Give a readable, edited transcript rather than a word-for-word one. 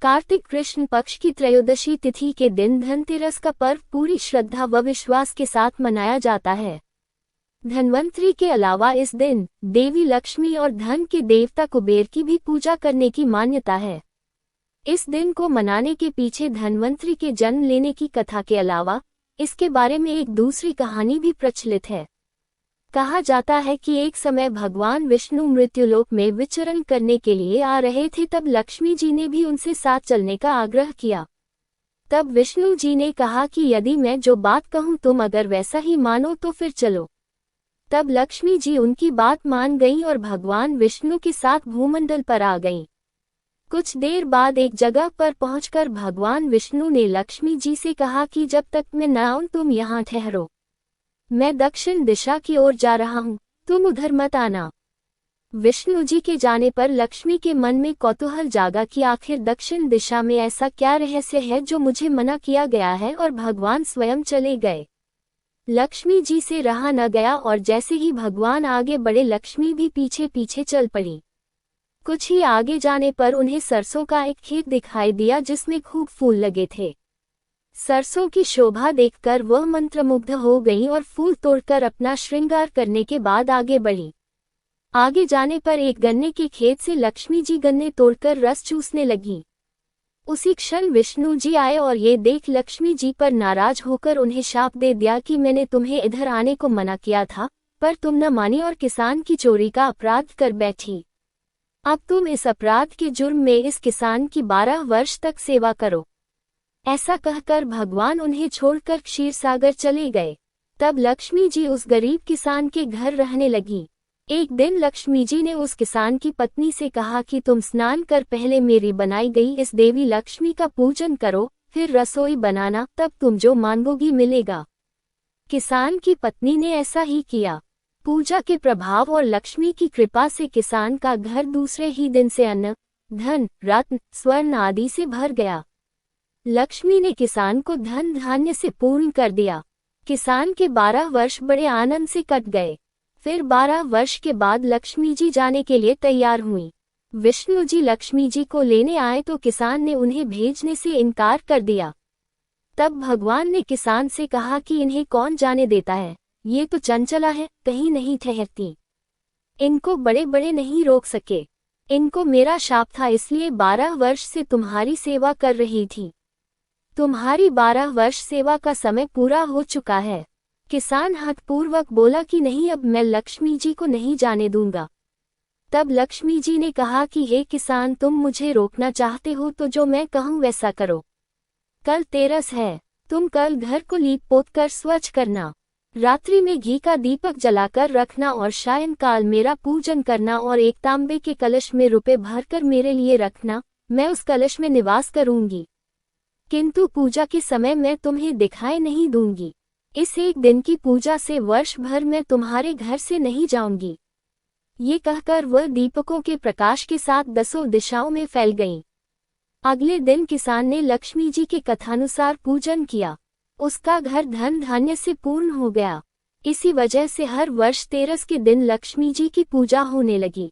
कार्तिक कृष्ण पक्ष की त्रयोदशी तिथि के दिन धनतेरस का पर्व पूरी श्रद्धा व विश्वास के साथ मनाया जाता है। धन्वंतरि के अलावा इस दिन देवी लक्ष्मी और धन के देवता कुबेर की भी पूजा करने की मान्यता है। इस दिन को मनाने के पीछे धन्वंतरि के जन्म लेने की कथा के अलावा इसके बारे में एक दूसरी कहानी भी प्रचलित है। कहा जाता है कि एक समय भगवान विष्णु मृत्युलोक में विचरण करने के लिए आ रहे थे, तब लक्ष्मी जी ने भी उनसे साथ चलने का आग्रह किया। तब विष्णु जी ने कहा कि यदि मैं जो बात कहूँ तुम अगर वैसा ही मानो तो फिर चलो। तब लक्ष्मी जी उनकी बात मान गईं और भगवान विष्णु के साथ भूमंडल पर आ गईं। कुछ देर बाद एक जगह पर पहुंचकर भगवान विष्णु ने लक्ष्मी जी से कहा कि जब तक मैं न आऊं तुम यहाँ ठहरो, मैं दक्षिण दिशा की ओर जा रहा हूँ, तुम उधर मत आना। विष्णु जी के जाने पर लक्ष्मी के मन में कौतूहल जागा कि आखिर दक्षिण दिशा में ऐसा क्या रहस्य है जो मुझे मना किया गया है, और भगवान स्वयं चले गए। लक्ष्मी जी से रहा न गया और जैसे ही भगवान आगे बढ़े लक्ष्मी भी पीछे पीछे चल पड़ी। कुछ ही आगे जाने पर उन्हें सरसों का एक खेत दिखाई दिया जिसमें खूब फूल लगे थे। सरसों की शोभा देखकर वह मंत्रमुग्ध हो गईं और फूल तोड़कर अपना श्रृंगार करने के बाद आगे बढ़ी। आगे जाने पर एक गन्ने के खेत से लक्ष्मी जी गन्ने तोड़कर रस चूसने लगी। उसी क्षण विष्णु जी आए और ये देख लक्ष्मी जी पर नाराज होकर उन्हें शाप दे दिया कि मैंने तुम्हें इधर आने को मना किया था, पर तुम न मानी और किसान की चोरी का अपराध कर बैठी। अब तुम इस अपराध के जुर्म में इस किसान की 12 वर्ष तक सेवा करो। ऐसा कहकर भगवान उन्हें छोड़कर क्षीरसागर चले गए। तब लक्ष्मी जी उस गरीब किसान के घर रहने लगी। एक दिन लक्ष्मी जी ने उस किसान की पत्नी से कहा कि तुम स्नान कर पहले मेरी बनाई गई इस देवी लक्ष्मी का पूजन करो, फिर रसोई बनाना, तब तुम जो मांगोगी मिलेगा। किसान की पत्नी ने ऐसा ही किया। पूजा के प्रभाव और लक्ष्मी की कृपा से किसान का घर दूसरे ही दिन से अन्न, धन, रत्न, स्वर्ण आदि से भर गया। लक्ष्मी ने किसान को धन धान्य से पूर्ण कर दिया। किसान के 12 वर्ष बड़े आनंद से कट गए। फिर 12 वर्ष के बाद लक्ष्मी जी जाने के लिए तैयार हुई। विष्णु जी लक्ष्मी जी को लेने आए तो किसान ने उन्हें भेजने से इनकार कर दिया। तब भगवान ने किसान से कहा कि इन्हें कौन जाने देता है, ये तो चंचला है, कहीं नहीं ठहरती। इनको बड़े बड़े नहीं रोक सके। इनको मेरा शाप था, इसलिए 12 वर्ष से तुम्हारी सेवा कर रही थी। तुम्हारी 12 वर्ष सेवा का समय पूरा हो चुका है। किसान हठपूर्वक बोला कि नहीं, अब मैं लक्ष्मी जी को नहीं जाने दूंगा। तब लक्ष्मी जी ने कहा कि हे किसान, तुम मुझे रोकना चाहते हो तो जो मैं कहूँ वैसा करो। कल तेरस है, तुम कल घर को लीप पोत कर स्वच्छ करना, रात्रि में घी का दीपक जलाकर रखना और सायंकाल मेरा पूजन करना और एक तांबे के कलश में रुपए भरकर मेरे लिए रखना। मैं उस कलश में निवास करूंगी, किंतु पूजा के समय मैं तुम्हें दिखाई नहीं दूंगी। इस एक दिन की पूजा से वर्ष भर मैं तुम्हारे घर से नहीं जाऊंगी। ये कहकर वह दीपकों के प्रकाश के साथ 10 दिशाओं में फैल गईं। अगले दिन किसान ने लक्ष्मी जी के कथानुसार पूजन किया। उसका घर धन धान्य से पूर्ण हो गया। इसी वजह से हर वर्ष तेरस के दिन लक्ष्मी जी की पूजा होने लगी।